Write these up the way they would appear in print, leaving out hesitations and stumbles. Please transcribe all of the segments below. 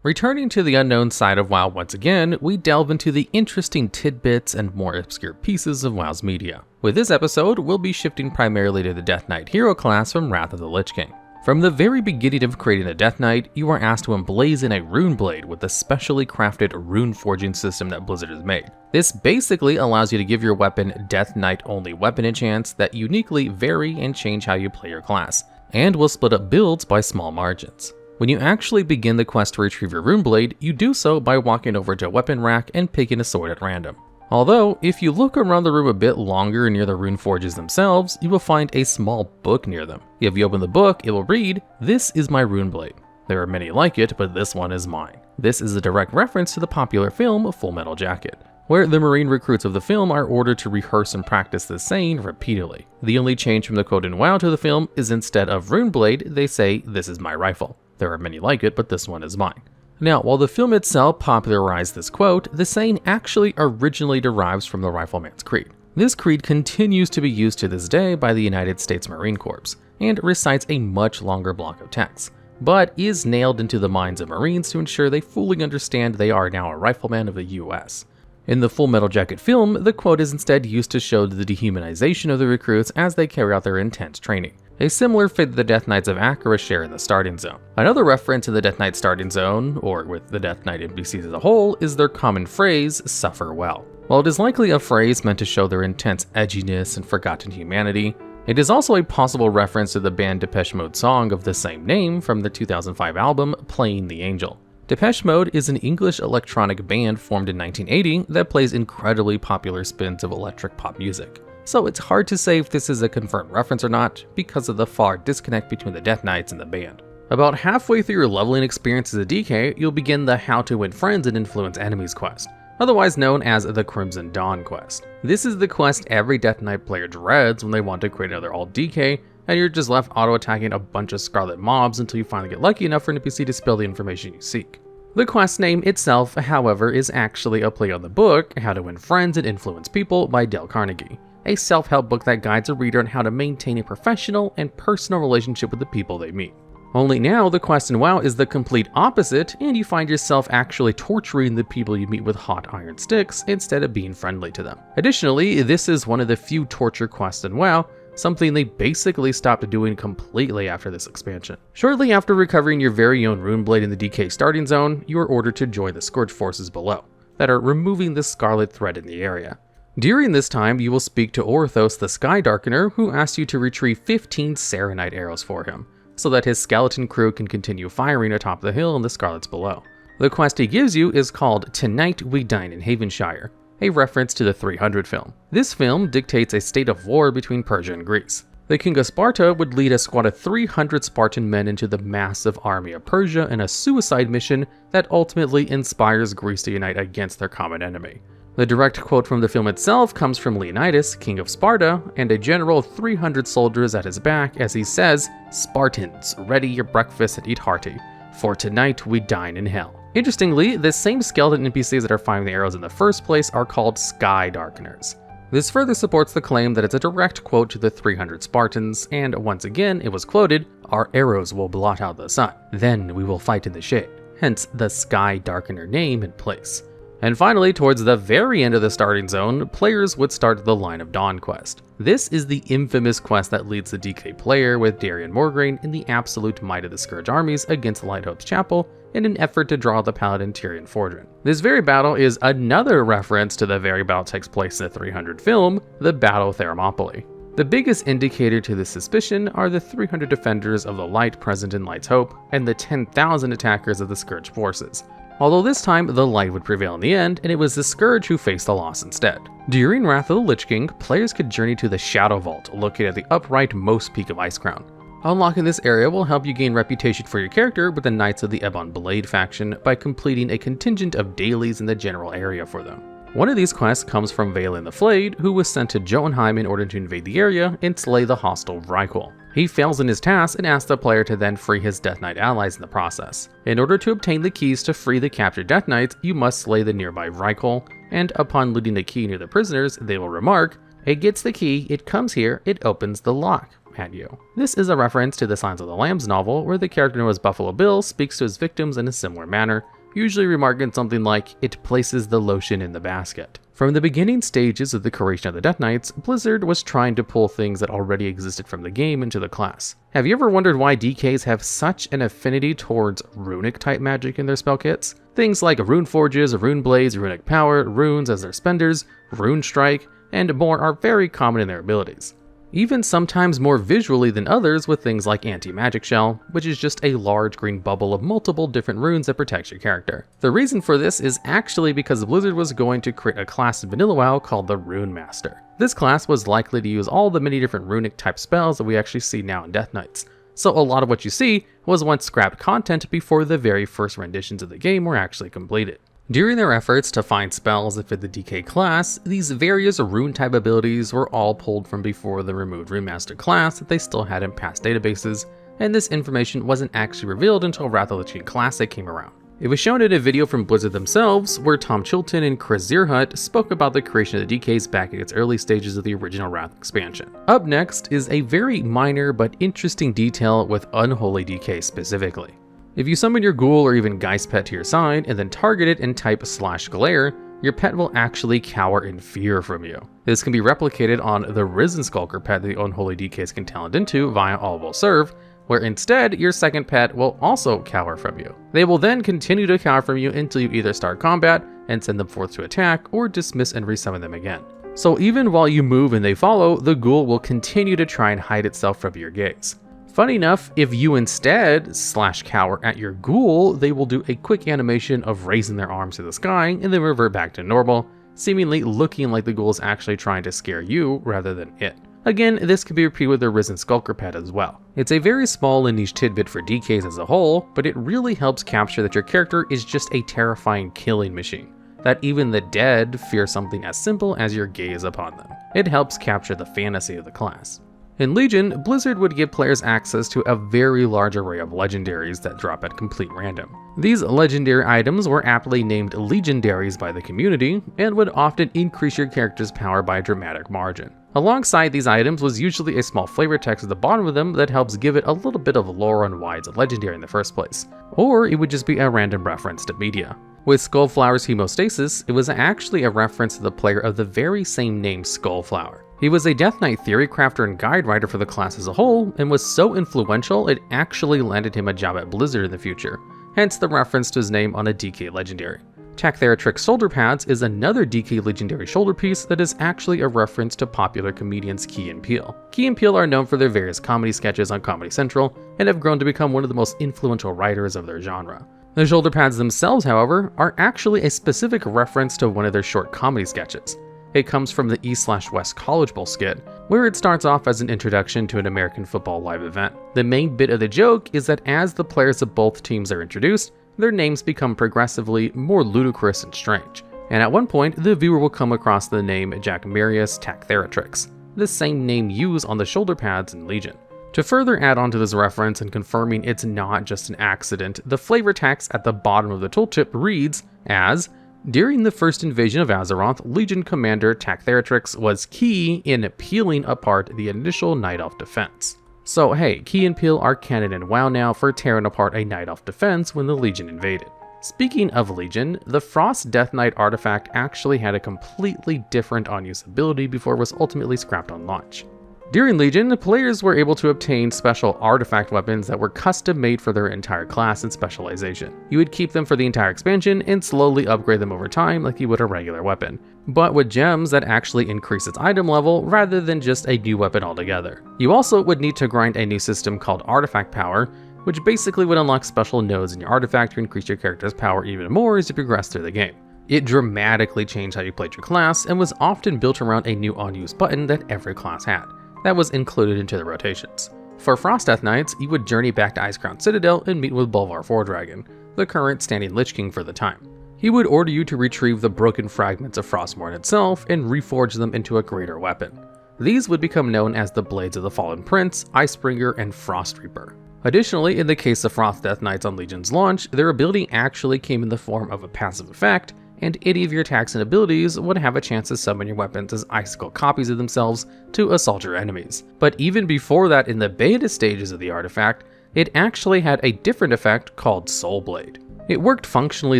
Returning to the unknown side of WoW once again, we delve into the interesting tidbits and more obscure pieces of WoW's media. With this episode, we'll be shifting primarily to the Death Knight hero class from Wrath of the Lich King. From the very beginning of creating a Death Knight, you are asked to emblazon a rune blade with the specially crafted rune forging system that Blizzard has made. This basically allows you to give your weapon Death Knight only weapon enchants that uniquely vary and change how you play your class, and will split up builds by small margins. When you actually begin the quest to retrieve your rune blade, you do so by walking over to a weapon rack and picking a sword at random. Although, if you look around the room a bit longer near the rune forges themselves, you will find a small book near them. If you open the book, it will read, "This is my rune blade. There are many like it, but this one is mine." This is a direct reference to the popular film Full Metal Jacket, where the Marine recruits of the film are ordered to rehearse and practice this saying repeatedly. The only change from the quote in WoW to the film is instead of rune blade, they say, "This is my rifle. There are many like it, but this one is mine." Now, while the film itself popularized this quote, the saying actually originally derives from the Rifleman's Creed. This creed continues to be used to this day by the United States Marine Corps, and recites a much longer block of text, but is nailed into the minds of Marines to ensure they fully understand they are now a rifleman of the US. In the Full Metal Jacket film, the quote is instead used to show the dehumanization of the recruits as they carry out their intense training. A similar fate that the Death Knights of Akara share in the starting zone. Another reference to the Death Knight starting zone, or with the Death Knight NPCs as a whole, is their common phrase, "suffer well." While it is likely a phrase meant to show their intense edginess and forgotten humanity, it is also a possible reference to the band Depeche Mode song of the same name from the 2005 album Playing the Angel. Depeche Mode is an English electronic band formed in 1980 that plays incredibly popular spins of electric pop music. So it's hard to say if this is a confirmed reference or not, because of the far disconnect between the Death Knights and the band. About halfway through your leveling experience as a DK, you'll begin the How to Win Friends and Influence Enemies quest, otherwise known as the Crimson Dawn quest. This is the quest every Death Knight player dreads when they want to create another alt DK, and you're just left auto-attacking a bunch of Scarlet mobs until you finally get lucky enough for an NPC to spill the information you seek. The quest name itself, however, is actually a play on the book How to Win Friends and Influence People by Dale Carnegie, a self-help book that guides a reader on how to maintain a professional and personal relationship with the people they meet. Only now, the quest in WoW is the complete opposite, and you find yourself actually torturing the people you meet with hot iron sticks instead of being friendly to them. Additionally, this is one of the few torture quests in WoW, something they basically stopped doing completely after this expansion. Shortly after recovering your very own rune blade in the DK starting zone, you are ordered to join the Scourge forces below, that are removing the scarlet thread in the area. During this time, you will speak to Orthos the Sky Darkener, who asks you to retrieve 15 Serenite arrows for him, so that his skeleton crew can continue firing atop the hill in the Scarlets below. The quest he gives you is called Tonight We Dine in Havenshire, a reference to the 300 film. This film dictates a state of war between Persia and Greece. The King of Sparta would lead a squad of 300 Spartan men into the massive army of Persia in a suicide mission that ultimately inspires Greece to unite against their common enemy. The direct quote from the film itself comes from Leonidas, King of Sparta, and a general of 300 soldiers at his back as he says, "Spartans, ready your breakfast and eat hearty, for tonight we dine in hell." Interestingly, the same skeleton NPCs that are firing the arrows in the first place are called Sky Darkeners. This further supports the claim that it's a direct quote to the 300 Spartans, and once again it was quoted, "Our arrows will blot out the sun, then we will fight in the shade," hence the Sky Darkener name and place. And finally, towards the very end of the starting zone, players would start the Line of Dawn quest. This is the infamous quest that leads the DK player with Darian Morgraine in the absolute might of the Scourge armies against Lighthope's Chapel in an effort to draw the Paladin Tyrion Fordrin. This very battle is another reference to the very battle that takes place in the 300 film, the Battle of Thermopylae. The biggest indicator to this suspicion are the 300 defenders of the light present in Light's Hope and the 10,000 attackers of the Scourge forces. Although this time, the light would prevail in the end, and it was the Scourge who faced the loss instead. During Wrath of the Lich King, players could journey to the Shadow Vault, located at the upright most peak of Icecrown. Unlocking this area will help you gain reputation for your character with the Knights of the Ebon Blade faction by completing a contingent of dailies in the general area for them. One of these quests comes from Valen the Flayed, who was sent to Jotunheim in order to invade the area and slay the hostile Vrykul. He fails in his task and asks the player to then free his Death Knight allies in the process. In order to obtain the keys to free the captured Death Knights, you must slay the nearby Vrykul, and upon looting the key near the prisoners, they will remark, "It gets the key, it comes here, it opens the lock." at you. This is a reference to the Silence of the Lambs novel, where the character known as Buffalo Bill speaks to his victims in a similar manner, usually remarking something like, "It places the lotion in the basket." From the beginning stages of the creation of the Death Knights, Blizzard was trying to pull things that already existed from the game into the class. Have you ever wondered why DKs have such an affinity towards runic type magic in their spell kits? Things like rune forges, rune blades, runic power, runes as their spenders, rune strike, and more are very common in their abilities. Even sometimes more visually than others with things like Anti-Magic Shell, which is just a large green bubble of multiple different runes that protects your character. The reason for this is actually because Blizzard was going to create a class in Vanilla WoW called the Rune Master. This class was likely to use all the many different runic type spells that we actually see now in Death Knights, so a lot of what you see was once scrapped content before the very first renditions of the game were actually completed. During their efforts to find spells that fit the DK class, these various rune type abilities were all pulled from before the removed Rune Master class that they still had in past databases, and this information wasn't actually revealed until Wrath of the Lich King Classic came around. It was shown in a video from Blizzard themselves, where Tom Chilton and Chris Zierhut spoke about the creation of the DKs back in its early stages of the original Wrath expansion. Up next is a very minor but interesting detail with Unholy DK specifically. If you summon your ghoul or even geist pet to your side and then target it and type /glare, your pet will actually cower in fear from you. This can be replicated on the Risen Skulker pet that the Unholy DKs can talent into via All Will Serve, where instead your second pet will also cower from you. They will then continue to cower from you until you either start combat and send them forth to attack, or dismiss and resummon them again. So even while you move and they follow, the ghoul will continue to try and hide itself from your gaze. Funny enough, if you instead /cower at your ghoul, they will do a quick animation of raising their arms to the sky and then revert back to normal, seemingly looking like the ghoul is actually trying to scare you rather than it. Again, this can be repeated with the Risen Skulker pet as well. It's a very small and niche tidbit for DKs as a whole, but it really helps capture that your character is just a terrifying killing machine, that even the dead fear something as simple as your gaze upon them. It helps capture the fantasy of the class. In Legion, Blizzard would give players access to a very large array of legendaries that drop at complete random. These legendary items were aptly named Legendaries by the community, and would often increase your character's power by a dramatic margin. Alongside these items was usually a small flavor text at the bottom of them that helps give it a little bit of lore on why it's a legendary in the first place, or it would just be a random reference to media. With Skullflower's hemostasis, it was actually a reference to the player of the very same name, Skullflower. He was a Death Knight theory crafter and guide writer for the class as a whole, and was so influential it actually landed him a job at Blizzard in the future, hence the reference to his name on a DK legendary. Tactheratrix shoulder pads is another DK legendary shoulder piece that is actually a reference to popular comedians Key and Peele. Key and Peele are known for their various comedy sketches on Comedy Central, and have grown to become one of the most influential writers of their genre. The shoulder pads themselves, however, are actually a specific reference to one of their short comedy sketches. It comes from the East/West College Bowl skit, where it starts off as an introduction to an American football live event. The main bit of the joke is that as the players of both teams are introduced, their names become progressively more ludicrous and strange, and at one point the viewer will come across the name Jack Marius Tactheratrix, the same name used on the shoulder pads in Legion. To further add on to this reference and confirming it's not just an accident, the flavor text at the bottom of the tooltip reads as, "During the first invasion of Azeroth, Legion Commander Tactheratrix was key in peeling apart the initial Night Elf defense." So hey, Key and Peele are canon in WoW now for tearing apart a Night Elf defense when the Legion invaded. Speaking of Legion, the Frost Death Knight artifact actually had a completely different on-use ability before it was ultimately scrapped on launch. During Legion, players were able to obtain special artifact weapons that were custom made for their entire class and specialization. You would keep them for the entire expansion and slowly upgrade them over time like you would a regular weapon, but with gems that actually increase its item level rather than just a new weapon altogether. You also would need to grind a new system called Artifact Power, which basically would unlock special nodes in your artifact to increase your character's power even more as you progress through the game. It dramatically changed how you played your class and was often built around a new on-use button that every class had. That was included into the rotations. For Frost Death Knights, you would journey back to Icecrown Citadel and meet with Bolvar Fordragon, the current standing Lich King for the time. He would order you to retrieve the broken fragments of Frostmourne itself and reforge them into a greater weapon. These would become known as the Blades of the Fallen Prince, Icebringer, and Frost Reaper. Additionally, in the case of Frost Death Knights on Legion's launch, their ability actually came in the form of a passive effect, and any of your attacks and abilities would have a chance to summon your weapons as icicle copies of themselves to assault your enemies. But even before that, in the beta stages of the artifact, it actually had a different effect called Soul Blade. It worked functionally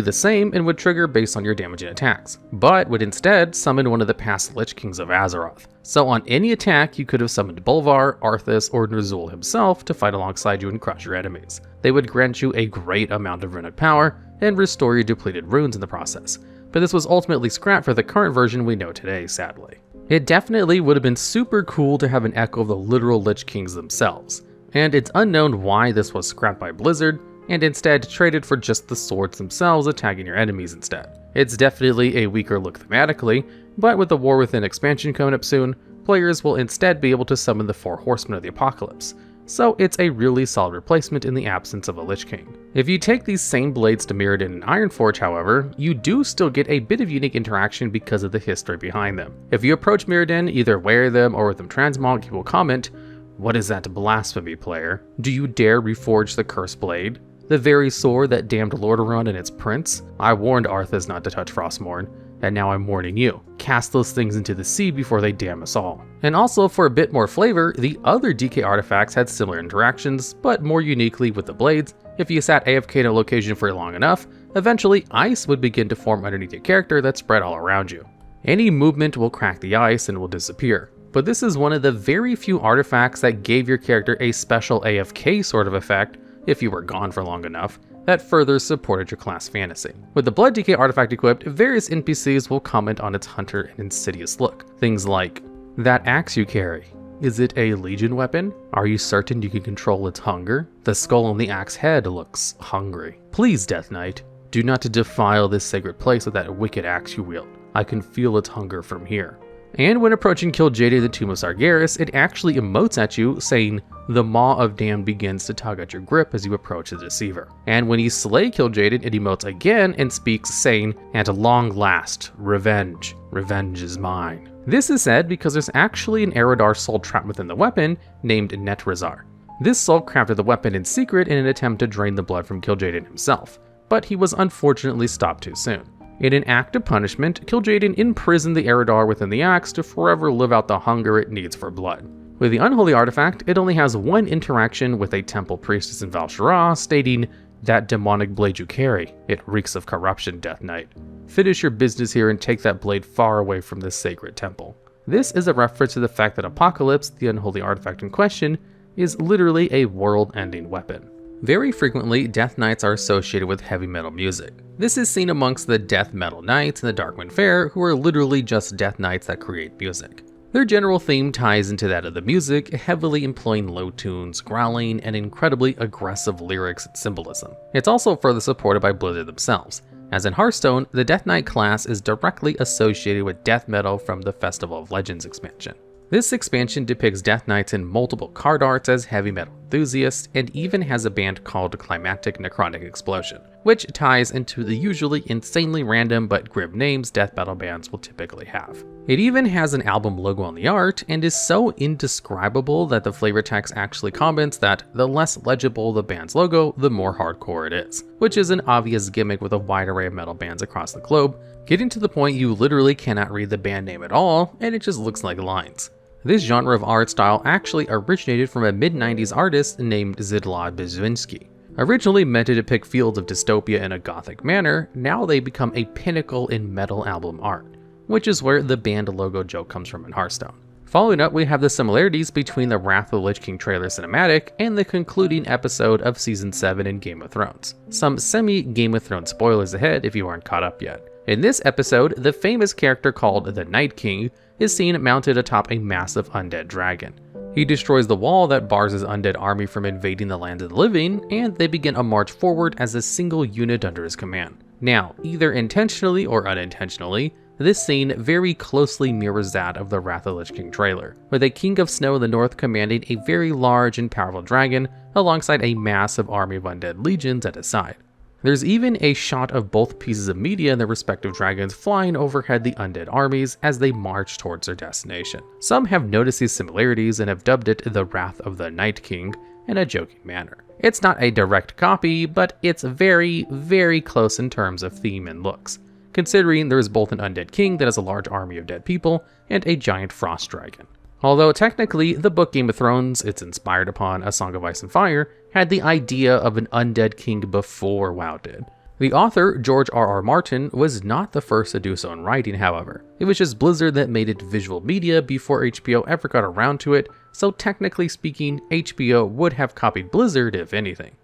the same and would trigger based on your damage and attacks, but would instead summon one of the past Lich Kings of Azeroth. So on any attack, you could have summoned Bolvar, Arthas, or Ner'zhul himself to fight alongside you and crush your enemies. They would grant you a great amount of runic power and restore your depleted runes in the process, but this was ultimately scrapped for the current version we know today, sadly. It definitely would have been super cool to have an echo of the literal Lich Kings themselves, and it's unknown why this was scrapped by Blizzard, and instead traded for just the swords themselves attacking your enemies instead. It's definitely a weaker look thematically, but with the War Within expansion coming up soon, players will instead be able to summon the 4 Horsemen of the Apocalypse, so it's a really solid replacement in the absence of a Lich King. If you take these same blades to Mirrodin and Ironforge, however, you do still get a bit of unique interaction because of the history behind them. If you approach Mirrodin, either wear them or with them transmog, he will comment, "What is that blasphemy, player? Do you dare reforge the cursed blade? The very sword that damned Lordaeron and its prince? I warned Arthas not to touch Frostmourne, and now I'm warning you. Cast those things into the sea before they damn us all." And also, for a bit more flavor, the other DK artifacts had similar interactions, but more uniquely with the blades. If you sat AFK in a location for long enough, eventually ice would begin to form underneath your character that spread all around you. Any movement will crack the ice and will disappear. But this is one of the very few artifacts that gave your character a special AFK sort of effect, if you were gone for long enough, that further supported your class fantasy. With the Blood DK artifact equipped, various NPCs will comment on its hunter and insidious look. Things like, "That axe you carry, is it a legion weapon? Are you certain you can control its hunger? The skull on the axe head looks hungry. Please, Death Knight, do not defile this sacred place with that wicked axe you wield. I can feel its hunger from here." And when approaching Kil'jaeden the Tomb of Sargeras, it actually emotes at you, saying, "The Maw of Damned begins to tug at your grip as you approach the Deceiver." And when you slay Kil'jaeden, it emotes again and speaks, saying, "At long last, revenge. Revenge is mine." This is said because there's actually an Eredar soul trapped within the weapon named Netrazar. This soul crafted the weapon in secret in an attempt to drain the blood from Kil'jaeden himself, but he was unfortunately stopped too soon. In an act of punishment, Kil'jaeden imprisoned the Eredar within the axe to forever live out the hunger it needs for blood. With the Unholy artifact, it only has one interaction with a temple priestess in Val'sharah stating, "That demonic blade you carry, it reeks of corruption, Death Knight. Finish your business here and take that blade far away from this sacred temple." This is a reference to the fact that Apocalypse, the Unholy artifact in question, is literally a world-ending weapon. Very frequently, Death Knights are associated with heavy metal music. This is seen amongst the Death Metal Knights and the Darkwind Fair, who are literally just Death Knights that create music. Their general theme ties into that of the music, heavily employing low tunes, growling, and incredibly aggressive lyrics and symbolism. It's also further supported by Blizzard themselves, as in Hearthstone, the Death Knight class is directly associated with death metal from the Festival of Legends expansion. This expansion depicts Death Knights in multiple card arts as heavy metal enthusiasts, and even has a band called Climatic Necrotic Explosion, which ties into the usually insanely random but grim names death metal bands will typically have. It even has an album logo on the art, and is so indescribable that the flavor text actually comments that the less legible the band's logo, the more hardcore it is, which is an obvious gimmick with a wide array of metal bands across the globe, getting to the point you literally cannot read the band name at all, and it just looks like lines. This genre of art style actually originated from a mid-90s artist named Zidlad Bizvinsky. Originally meant to depict fields of dystopia in a gothic manner, now they become a pinnacle in metal album art, which is where the band logo joke comes from in Hearthstone. Following up, we have the similarities between the Wrath of the Lich King trailer cinematic and the concluding episode of Season 7 in Game of Thrones. Some semi-Game of Thrones spoilers ahead if you aren't caught up yet. In this episode, the famous character called the Night King is seen mounted atop a massive undead dragon. He destroys the wall that bars his undead army from invading the land of the living, and they begin a march forward as a single unit under his command. Now, either intentionally or unintentionally, this scene very closely mirrors that of the Wrath of the Lich King trailer, with a King of Snow in the north commanding a very large and powerful dragon alongside a massive army of undead legions at his side. There's even a shot of both pieces of media and their respective dragons flying overhead the undead armies as they march towards their destination. Some have noticed these similarities and have dubbed it the Wrath of the Night King in a joking manner. It's not a direct copy, but it's very, very close in terms of theme and looks. considering there is both an undead king that has a large army of dead people and a giant frost dragon. Although technically, the book Game of Thrones, it's inspired upon A Song of Ice and Fire, had the idea of an undead king before WoW did. The author, George R.R. Martin, was not the first to do so in writing, however. It was just Blizzard that made it visual media before HBO ever got around to it, so technically speaking, HBO would have copied Blizzard if anything.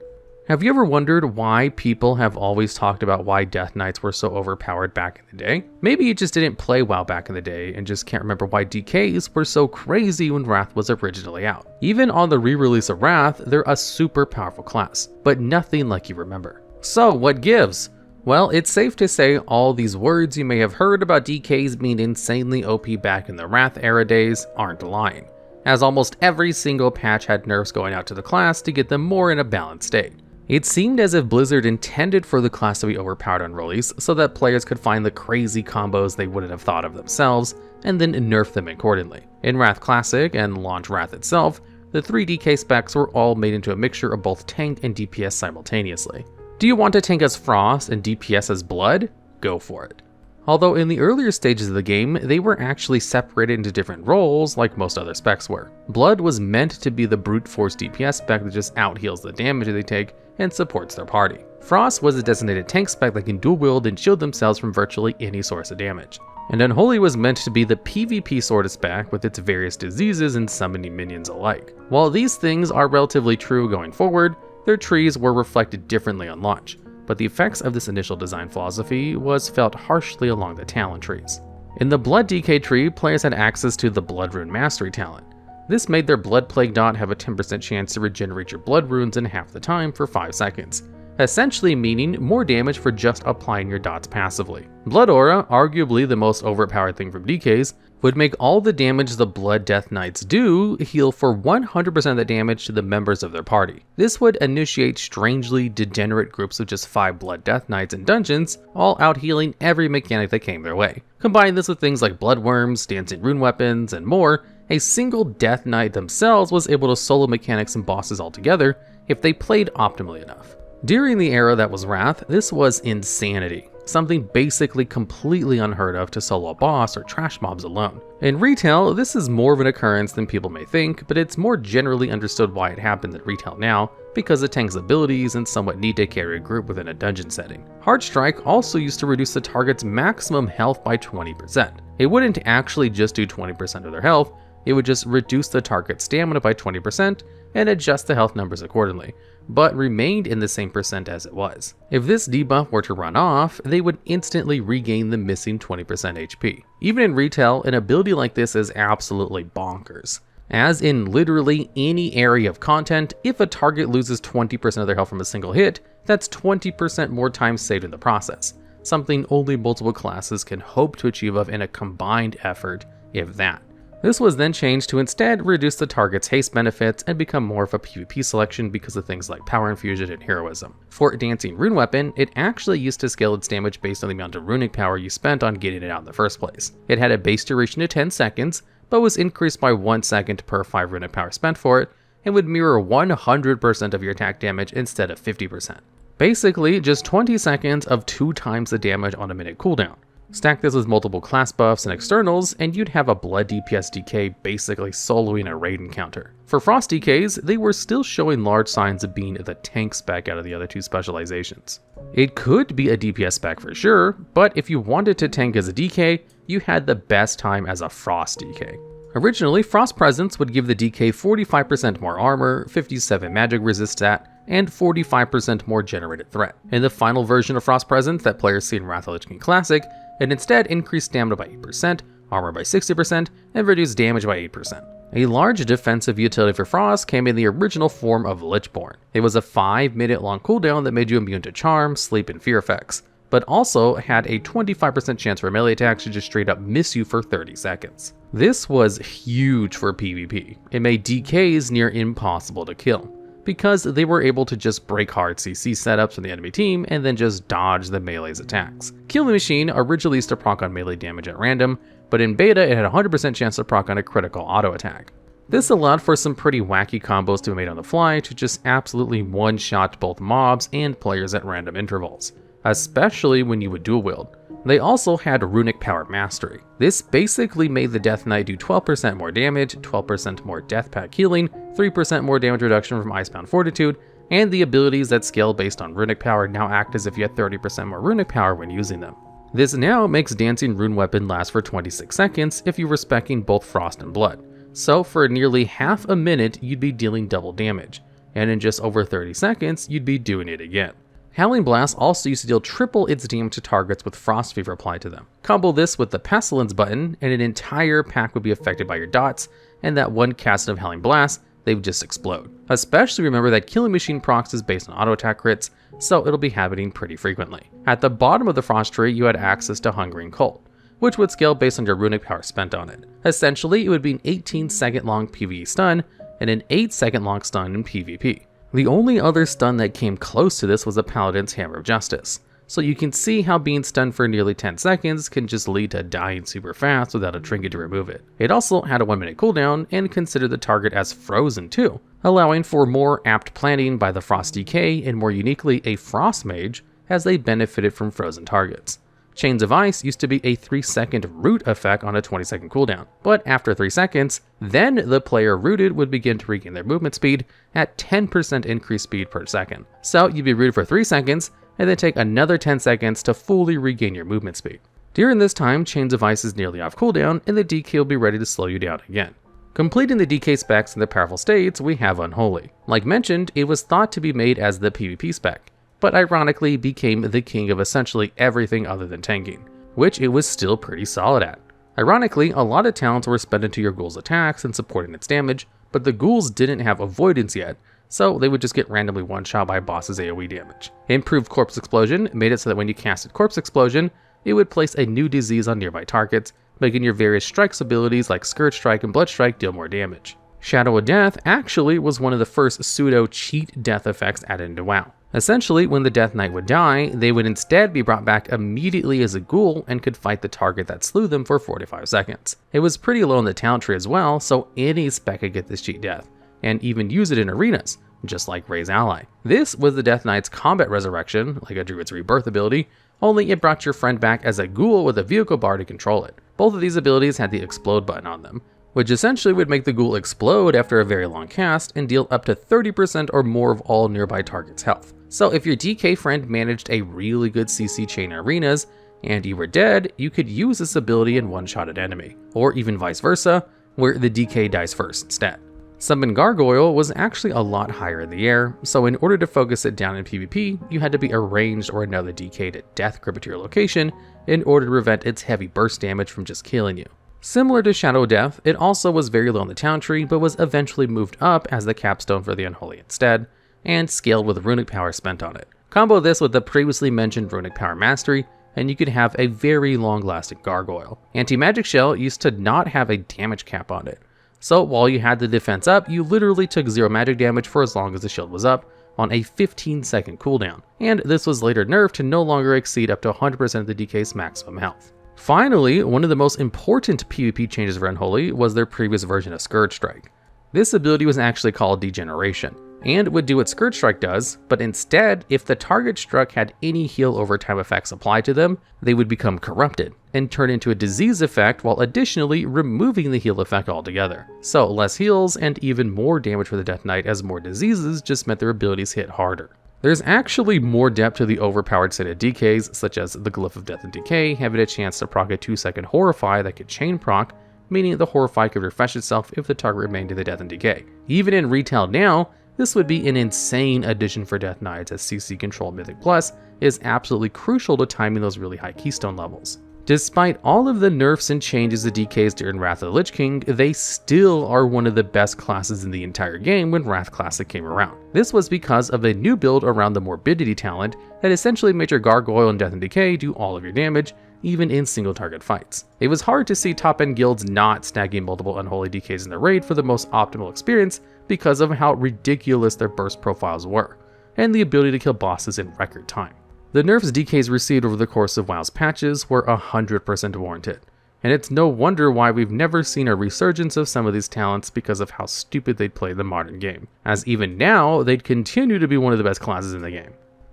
Have you ever wondered why people have always talked about why Death Knights were so overpowered back in the day? Maybe you just didn't play WoW back in the day and just can't remember why DKs were so crazy when Wrath was originally out. Even on the re-release of Wrath, they're a super powerful class, but nothing like you remember. So what gives? Well, it's safe to say all these words you may have heard about DKs being insanely OP back in the Wrath era days aren't lying, as almost every single patch had nerfs going out to the class to get them more in a balanced state. It seemed as if Blizzard intended for the class to be overpowered on release so that players could find the crazy combos they wouldn't have thought of themselves, and then nerf them accordingly. In Wrath Classic and launch Wrath itself, the 3 DK specs were all made into a mixture of both tank and DPS simultaneously. Do you want to tank as Frost and DPS as Blood? Go for it. Although in the earlier stages of the game, they were actually separated into different roles like most other specs were. Blood was meant to be the brute force DPS spec that just out-heals the damage they take and supports their party. Frost was a designated tank spec that can dual wield and shield themselves from virtually any source of damage. And Unholy was meant to be the PvP sort of spec with its various diseases and summoning minions alike. While these things are relatively true going forward, their trees were reflected differently on launch, but the effects of this initial design philosophy was felt harshly along the talent trees. In the Blood DK tree, players had access to the Blood Rune Mastery talent. This made their Blood Plague dot have a 10% chance to regenerate your blood runes in half the time for 5 seconds, essentially meaning more damage for just applying your dots passively. Blood Aura, arguably the most overpowered thing from DKs, would make all the damage the Blood Death Knights do heal for 100% of the damage to the members of their party. This would initiate strangely degenerate groups of just 5 Blood Death Knights in dungeons, all out healing every mechanic that came their way. Combine this with things like blood worms, dancing rune weapons, and more, a single Death Knight themselves was able to solo mechanics and bosses altogether if they played optimally enough. During the era that was Wrath, this was insanity, something basically completely unheard of to solo a boss or trash mobs alone. In retail, this is more of an occurrence than people may think, but it's more generally understood why it happens in retail now, because it tanks abilities and somewhat need to carry a group within a dungeon setting. Hard Strike also used to reduce the target's maximum health by 20%. It wouldn't actually just do 20% of their health, it would just reduce the target's stamina by 20% and adjust the health numbers accordingly, but remained in the same percent as it was. If this debuff were to run off, they would instantly regain the missing 20% HP. Even in retail, an ability like this is absolutely bonkers. As in literally any area of content, if a target loses 20% of their health from a single hit, that's 20% more time saved in the process, something only multiple classes can hope to achieve in a combined effort, if that. This was then changed to instead reduce the target's haste benefits and become more of a PvP selection because of things like power infusion and heroism. For Dancing Rune Weapon, it actually used to scale its damage based on the amount of runic power you spent on getting it out in the first place. It had a base duration of 10 seconds, but was increased by 1 second per 5 runic power spent for it, and would mirror 100% of your attack damage instead of 50%. Basically, just 20 seconds of 2 times the damage on a minute cooldown. Stack this with multiple class buffs and externals, and you'd have a Blood DPS DK basically soloing a raid encounter. For Frost DKs, they were still showing large signs of being the tank spec out of the other 2 specializations. It could be a DPS spec for sure, but if you wanted to tank as a DK, you had the best time as a Frost DK. Originally, Frost Presence would give the DK 45% more armor, 57 magic resist stat, and 45% more generated threat. In the final version of Frost Presence that players see in Wrath of Lich King Classic, it instead increased stamina by 8%, armor by 60%, and reduced damage by 8%. A large defensive utility for Frost came in the original form of Lichborn. It was a 5-minute long cooldown that made you immune to charm, sleep, and fear effects, but also had a 25% chance for melee attacks to just straight up miss you for 30 seconds. This was huge for PvP. It made DKs near impossible to kill, because they were able to just break hard CC setups from the enemy team and then just dodge the melee's attacks. Killing Machine originally used to proc on melee damage at random, but in beta it had a 100% chance to proc on a critical auto attack. This allowed for some pretty wacky combos to be made on the fly to just absolutely one-shot both mobs and players at random intervals, especially when you would dual wield. They also had Runic Power Mastery. This basically made the Death Knight do 12% more damage, 12% more Death Pack healing, 3% more damage reduction from Icebound Fortitude, and the abilities that scale based on Runic Power now act as if you had 30% more Runic Power when using them. This now makes Dancing Rune Weapon last for 26 seconds if you were speccing both Frost and Blood. So for nearly half a minute, you'd be dealing double damage, and in just over 30 seconds, you'd be doing it again. Howling Blast also used to deal triple its damage to targets with Frost Fever applied to them. Combo this with the Pestilence button, and an entire pack would be affected by your dots, and that one cast of Howling Blast, they would just explode. Especially remember that Killing Machine procs is based on auto attack crits, so it'll be happening pretty frequently. At the bottom of the Frost tree, you had access to Hungering Cold, which would scale based on your runic power spent on it. Essentially, it would be an 18-second long PvE stun, and an 8-second long stun in PvP. The only other stun that came close to this was a Paladin's Hammer of Justice, so you can see how being stunned for nearly 10 seconds can just lead to dying super fast without a trinket to remove it. It also had a 1-minute cooldown and considered the target as frozen too, allowing for more apt planning by the Frost DK and more uniquely a Frost Mage as they benefited from frozen targets. Chains of Ice used to be a 3-second root effect on a 20-second cooldown, but after 3 seconds, then the player rooted would begin to regain their movement speed at 10% increased speed per second. So you'd be rooted for 3 seconds, and then take another 10 seconds to fully regain your movement speed. During this time, Chains of Ice is nearly off cooldown, and the DK will be ready to slow you down again. Completing the DK specs in the powerful states, we have Unholy. Like mentioned, it was thought to be made as the PvP spec, but ironically became the king of essentially everything other than tanking, which it was still pretty solid at. Ironically, a lot of talents were spent into your ghoul's attacks and supporting its damage, but the ghouls didn't have avoidance yet, so they would just get randomly one-shot by boss's AoE damage. Improved Corpse Explosion made it so that when you casted Corpse Explosion, it would place a new disease on nearby targets, making your various strikes abilities like Scourge Strike and Blood Strike deal more damage. Shadow of Death actually was one of the first pseudo-cheat death effects added into WoW. Essentially, when the Death Knight would die, they would instead be brought back immediately as a ghoul and could fight the target that slew them for 45 seconds. It was pretty low in the talent tree as well, so any spec could get this cheat death, and even use it in arenas, just like Ray's ally. This was the Death Knight's combat resurrection, like a Druid's rebirth ability, only it brought your friend back as a ghoul with a vehicle bar to control it. Both of these abilities had the explode button on them, which essentially would make the ghoul explode after a very long cast and deal up to 30% or more of all nearby targets' health. So if your DK friend managed a really good CC chain in arenas, and you were dead, you could use this ability and one-shot an enemy, or even vice versa, where the DK dies first instead. Summon Gargoyle was actually a lot higher in the air, so in order to focus it down in PvP, you had to be a ranged or another DK to death grip to your location in order to prevent its heavy burst damage from just killing you. Similar to Shadow of Death, it also was very low in the talent tree, but was eventually moved up as the capstone for the Unholy instead, and scaled with runic power spent on it. Combo this with the previously mentioned runic power mastery, and you could have a very long-lasting Gargoyle. Anti-Magic Shell used to not have a damage cap on it, so while you had the defense up, you literally took 0 magic damage for as long as the shield was up, on a 15-second cooldown, and this was later nerfed to no longer exceed up to 100% of the DK's maximum health. Finally, one of the most important PvP changes for Unholy was their previous version of Scourge Strike. This ability was actually called Degeneration, and would do what Scourge Strike does, but instead, if the target struck had any heal over time effects applied to them, they would become corrupted, and turn into a disease effect while additionally removing the heal effect altogether. So less heals and even more damage for the Death Knight as more diseases just meant their abilities hit harder. There's actually more depth to the overpowered set of DKs, such as the Glyph of Death and Decay having a chance to proc a 2-second Horrify that could chain proc, meaning the Horrify could refresh itself if the target remained in the Death and Decay. Even in retail now, this would be an insane addition for Death Knights, as CC Control Mythic Plus is absolutely crucial to timing those really high keystone levels. Despite all of the nerfs and changes to DKs during Wrath of the Lich King, they still are one of the best classes in the entire game when Wrath Classic came around. This was because of a new build around the Morbidity talent that essentially made your Gargoyle and Death and Decay do all of your damage, even in single target fights. It was hard to see top end guilds not snagging multiple Unholy DKs in the raid for the most optimal experience because of how ridiculous their burst profiles were, and the ability to kill bosses in record time. The nerfs DKs received over the course of WoW's patches were 100% warranted, and it's no wonder why we've never seen a resurgence of some of these talents because of how stupid they'd play the modern game, as even now they'd continue to be one of the best classes in the game.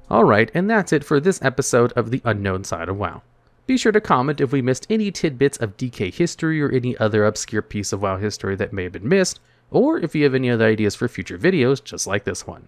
Alright, and that's it for this episode of the Unknown Side of WoW. Be sure to comment if we missed any tidbits of DK history or any other obscure piece of WoW history that may have been missed, or if you have any other ideas for future videos just like this one.